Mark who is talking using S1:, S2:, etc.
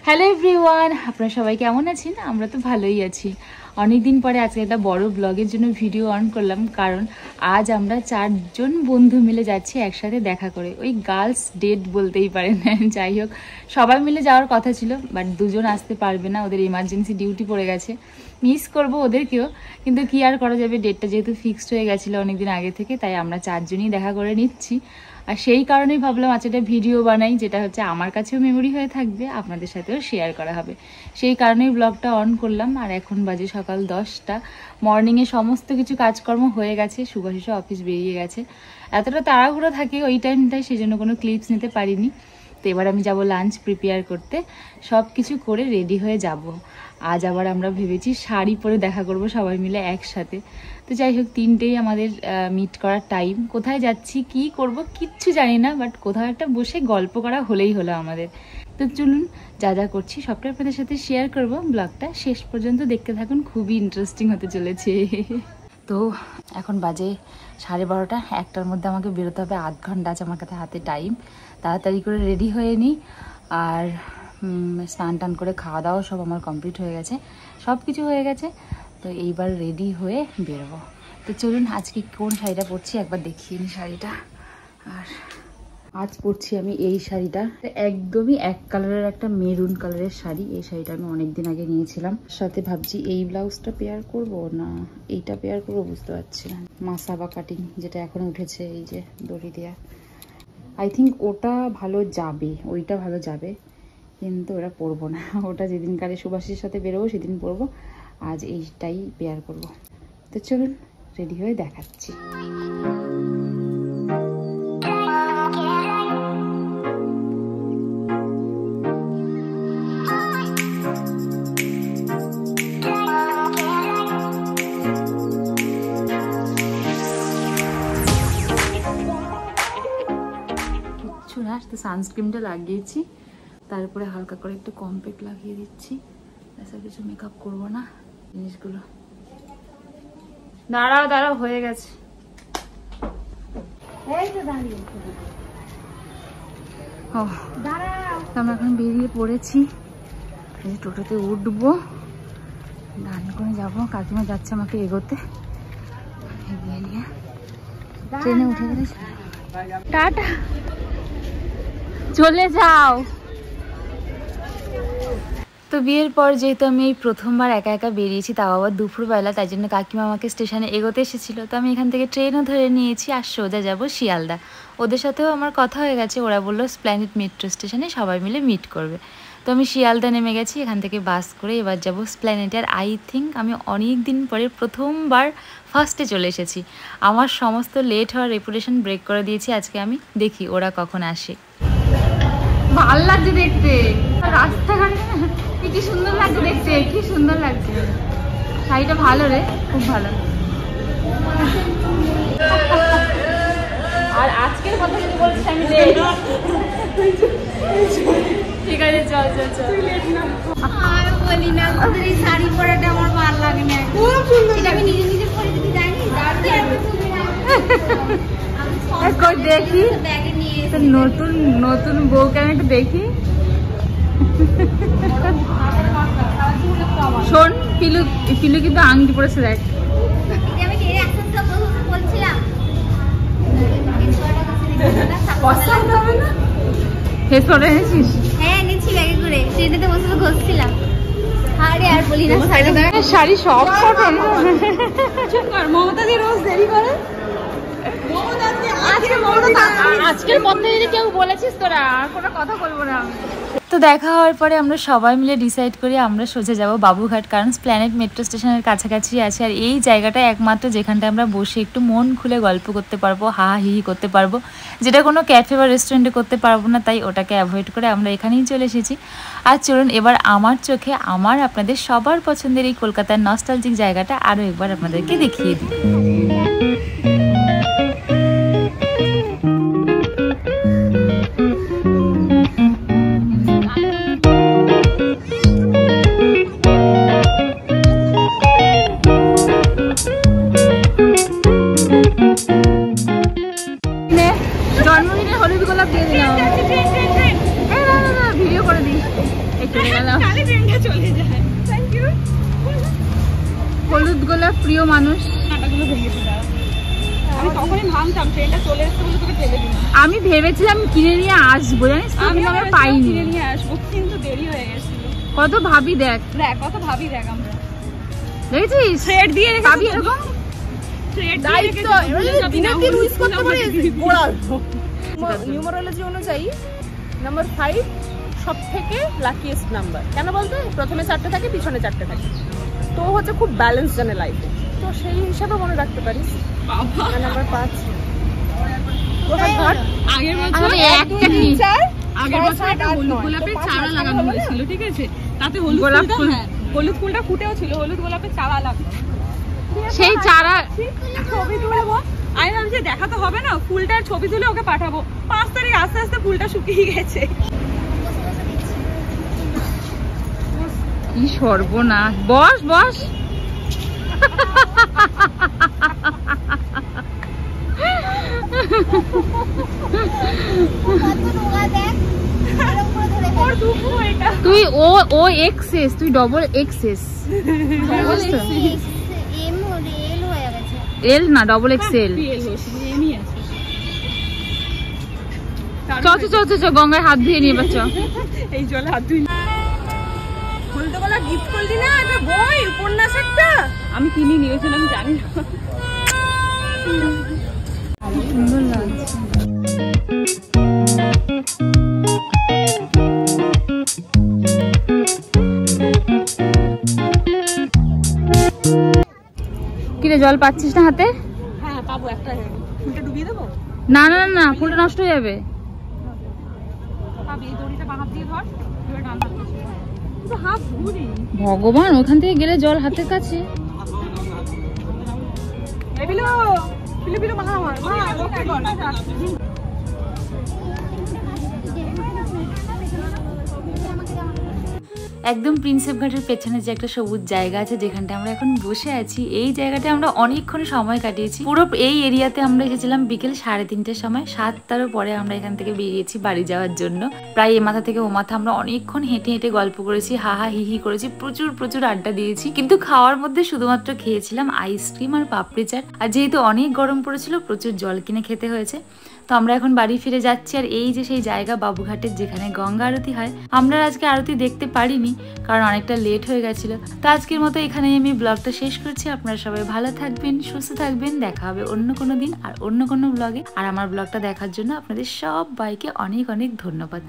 S1: Hello everyone, আপনারা সবাই কেমন আছেন? আমরা তো ভালোই আছি। অনেকদিন পরে আজকে একটা বড় ব্লগের জন্য ভিডিও অন করলাম, কারণ আজ আমরা 4জন বন্ধু মিলে যাচ্ছি একসাথে দেখা করে। ওই গার্লস ডেট বলতেই পারেন। যাই হোক, সবাই মিলে যাওয়ার কথা ছিল, বাট দুজন আসতে পারবে না, ওদের ইমার্জেন্সি ডিউটি পড়ে গেছে। মিস করবো ওদেরকেও, কিন্তু কি আর করা যাবে, ডেটটা যেহেতু ফিক্সড হয়ে গেছিলো অনেকদিন আগে থেকে, তাই আমরা 4জনই দেখা করে নিচ্ছি। আর সেই কারণেই ভাবলাম আজ একটা ভিডিও বানাই, যেটা হচ্ছে আমার কাছেও মেমোরি হয়ে থাকবে, আপনাদের সাথেও শেয়ার করা হবে। সেই কারণেই ব্লগটা অন করলাম। আর এখন বাজে সকাল 10টা। মর্নিংয়ে সমস্ত কিছু কাজকর্ম হয়ে গেছে, সুভাষিসও অফিস বেরিয়ে গেছে। এতটা তাড়াহুড়ো থাকে ওই টাইমটায়, সেই জন্য কোনো ক্লিপস নিতে পারিনি। তো এবার আমি যাব লাঞ্চ প্রিপেয়ার করতে, সব কিছু করে রেডি হয়ে যাব। আজ আবার আমরা ভেবেছি শাড়ি পরে দেখা করব সবাই মিলে একসাথে। তো যাই হোক, 3টেই আমাদের মিট করার টাইম। কোথায় যাচ্ছি, কি করব কিচ্ছু জানি না, বাট কোথাও একটা বসে গল্প করা হলেই হলো আমাদের। তো চলুন, যা যা করছি সবটা আপনাদের সাথে শেয়ার করব। ব্লগটা শেষ পর্যন্ত দেখতে থাকুন, খুবই ইন্টারেস্টিং হতে চলেছে। তো এখন বাজে 12:30, 1টার মধ্যে আমাকে বেরোতে হবে। 8 ঘন্টা আছে আমার কাছে হাতে টাইম। তাড়াতাড়ি করে রেডি হয়ে নিই। আর স্নান টান করে খাওয়া দাওয়া সব আমার কমপ্লিট হয়ে গেছে, সব কিছু হয়ে গেছে। তো এইবার রেডি হয়ে বেরোবো। তো চলুন, আজকে কোন শাড়িটা পরছি একবার দেখিয়ে নিই শাড়িটা। আর আজ পরছি আমি এই শাড়িটা, একদমই এক কালারের, একটা মেরুন কালারের শাড়ি। এই শাড়িটা আমি অনেকদিন আগে নিয়েছিলাম। সাথে ভাবছি এই ব্লাউজটা পেয়ার করব না এইটা পেয়ার করবো, বুঝতে পারছি না। মাসাবা কাটিং যেটা এখন উঠেছে, এই যে দড়ি দেওয়া, আই থিঙ্ক ওটা ভালো যাবে, ওইটা ভালো যাবে, কিন্তু ওটা পরবো না। ওটা যেদিনকারে সুভাষের সাথে বেরোবো সেদিন পরবো, আজ এইটাই পেয়ার করব। তো চলুন, রেডি হয়ে দেখাচ্ছি। কিচ্ছু না, তো সানস্ক্রিনটা লাগিয়েছি, তারপরে হালকা করে একটু কম্প্যাক্ট লাগিয়ে দিচ্ছি। এসব কিছু মেকআপ করবো না। জিনিসগুলো দাঁড়াও দাঁড়াও, হয়ে গেছে। আমরা এখন বেরিয়ে পড়েছি, টোটোতে উঠবো, ডান করে যাবো। কাকিমা যাচ্ছে আমাকে এগোতে, এগিয়ে নিয়ে ট্রেনে উঠে গেলে টাটা, চলে যাও। তো বিয়ের পর যেহেতু আমি এই প্রথমবার একা একা বেরিয়েছি, তাও আবার দুপুরবেলা, তাই জন্য কাকিমা আমাকে স্টেশনে এগোতে এসেছিলো। তো আমি এখান থেকে ট্রেনও ধরে নিয়েছি, আর সোজা যাবো শিয়ালদা। ওদের সাথেও আমার কথা হয়ে গেছে, ওরা বললো স্প্ল্যানেড মেট্রো স্টেশনে সবাই মিলে মিট করবে। তো আমি শিয়ালদা নেমে গেছি, এখান থেকে বাস করে এবার যাবো স্প্ল্যানেডে। আর আই থিঙ্ক আমি অনেক দিন পরে প্রথমবার ফার্স্টে চলে এসেছি। আমার সমস্ত লেট হওয়ার রেপুটেশন ব্রেক করে দিয়েছি আজকে আমি। দেখি ওরা কখন আসে। ভাল লাগছে দেখতে, রাস্তাঘাটে কি সুন্দর লাগছে দেখতে, কি সুন্দর লাগছে। শাড়িটা ভালো রে, খুব ভালো। আর আজকের কথা যদি বলছিস আমি লেট, ঠিক আছে চল চল চল।
S2: আর বলি না, তোদের এই শাড়ি পরাটা আমার ভালো লাগে না, খুব সুন্দর। এটা আমি নিজে নিজে পরে যদি জানি
S1: দেখি নতুন নতুন বউকে আমি একটু দেখি। শোন, পিলু পিলু কিন্তু আংটি পরেছে, দেখ। শাড়ি সব মমতা দিয়ে রোজ দেরি করে। আজকের মধ্যে যদি কেউ বলেছিস তোরা, আর কোনো কথা বলবো না। তো দেখা হওয়ার পরে আমরা সবাই মিলে ডিসাইড করি আমরা সোজা যাব বাবুঘাট, কারণ স্প্ল্যানেড মেট্রো স্টেশনের কাছাকাছি আছে। আর এই জায়গাটা একমাত্র যেখানটা আমরা বসে একটু মন খুলে গল্প করতে পারবো, হা হি করতে পারবো, যেটা কোনো ক্যাফে বা রেস্টুরেন্টে করতে পারবো না। তাই ওটাকে অ্যাভয়েড করে আমরা এখানেই চলে এসেছি। আর চলুন এবার আমার চোখে আমার আপনাদের সবার পছন্দের এই কলকাতার নস্টালজিক জায়গাটা আরও একবার আপনাদেরকে দেখিয়ে দিই। জন্মদিনের হলুদ গোলাপ দিয়ে দিলাম, ভিডিও করে দিই। গেলাম।
S2: চলে যায়। Thank you.
S1: হলুদ গোলাপ প্রিয় মানুষ।
S2: কাঁটাগুলো ভেঙেছে দাঁড়া। আমি তখনই ভাবতাম ট্রেনটা চলে এসেছে বলে তোকে ঠেলে দিলাম।
S1: আমি ভেবেছিলাম কিনে নিয়ে আসবো, জানিস তো, কিন্তু আমরা পাইনি।
S2: কিনে নিয়ে আসবো, কিন্তু দেরি হয়ে গেছিল।
S1: কত ভাবি দেখ,
S2: কত ভাবি দেখ আমরা।
S1: দেখেছিস
S2: থ্রেড দিয়ে
S1: ভাবি এরকম
S3: নিউমারোলজি অনুযায়ী নাম্বার 5 সব থেকে লাকিয়েস্ট নাম্বার। কেন বলতো, প্রথমে 4টে থাকে, পিছনে 4টে থাকে, তো হচ্ছে খুব ব্যালেন্স জানে লাইফে, তো সেই হিসাবে মনে রাখতে পারিস। নাম্বার 5
S2: আগের বছর একটা হলুদ গোলাপের চারা লাগানো হয়েছিল, ঠিক আছে? তাতে হলুদ ফুলটা ফুটেও ছিল, হলুদ গোলাপের চারা লাগানো।
S1: সেই চারা
S2: ছবি তুলবো, আমি ভাবছি দেখা তো হবে না, ফুলটার ছবি তুলে ওকে পাঠাবো। 5 তারিখ আস্তে আস্তে ফুলটা শুকিয়ে গেছে।
S1: কি সর্বনাশ। বস বস। তুই ও এক্সেস, তুই ডবল এক্সেস। এল না, ডবল এক্সেল। চ গঙ্গায় হাত ধুয়ে নিয়ে বাচ্চা।
S2: এই জলে হাত ধুই। হলুদ গোলা গিফট করলি না, এটা বই উপন্যাস একটা। আমি কিনি নি, ওই জন্য আমি জানি না।
S1: সুন্দর লাগছে। কিরে জল পাচ্ছিস না হাতে?
S2: হ্যাঁ পাবো, একটা ফুলটা ডুবিয়ে দেবো।
S1: না না না, ফুলটা নষ্ট হয়ে যাবে।
S2: পাবি, এই দড়িটা বাঁ হাত দিয়ে ধর, এবার ডান হাত দিয়ে। তো হাত ঘুরি।
S1: ভগবান, ওখান থেকে গেলে জল হাতের কাছে। একদম প্রিন্সেপ ঘাটের পেছনে যে একটা সবুজ জায়গা আছে, যেখানটা আমরা এখন বসে আছি, এই জায়গাটা আমরা অনেকক্ষণ সময় কাটিয়েছি। পুরো এই এরিয়াতে আমরা এসেছিলাম বিকেল 3:30টার সময়। 7টারও পরে আমরা এখান থেকে বেরিয়েছি বাড়ি যাওয়ার জন্য। প্রায় এ মাথা থেকে ও মাথা আমরা অনেকক্ষণ হেঁটে হেঁটে গল্প করেছি, হাহা হিহি করেছি, প্রচুর আড্ডা দিয়েছি। কিন্তু খাওয়ার মধ্যে শুধুমাত্র খেয়েছিলাম আইসক্রিম আর পাপড়ি চাট। আর যেহেতু অনেক গরম পড়েছিল, প্রচুর জল কিনে খেতে হয়েছে। তো আমরা এখন বাড়ি ফিরে যাচ্ছি। আর এই যে সেই জায়গা বাবুঘাটের, যেখানে গঙ্গা আরতি হয়, আমরা আজকে আরতি দেখতে পারিনি কারণ অনেকটা লেট হয়ে গেছিল। তো আজকের মতো এখানেই আমি ব্লগটা শেষ করছি। আপনারা সবাই ভালো থাকবেন, সুস্থ থাকবেন। দেখা হবে অন্য কোনো দিন আর অন্য কোনো ব্লগে। আর আমার ব্লগটা দেখার জন্য আপনাদের সবাইকে অনেক অনেক ধন্যবাদ।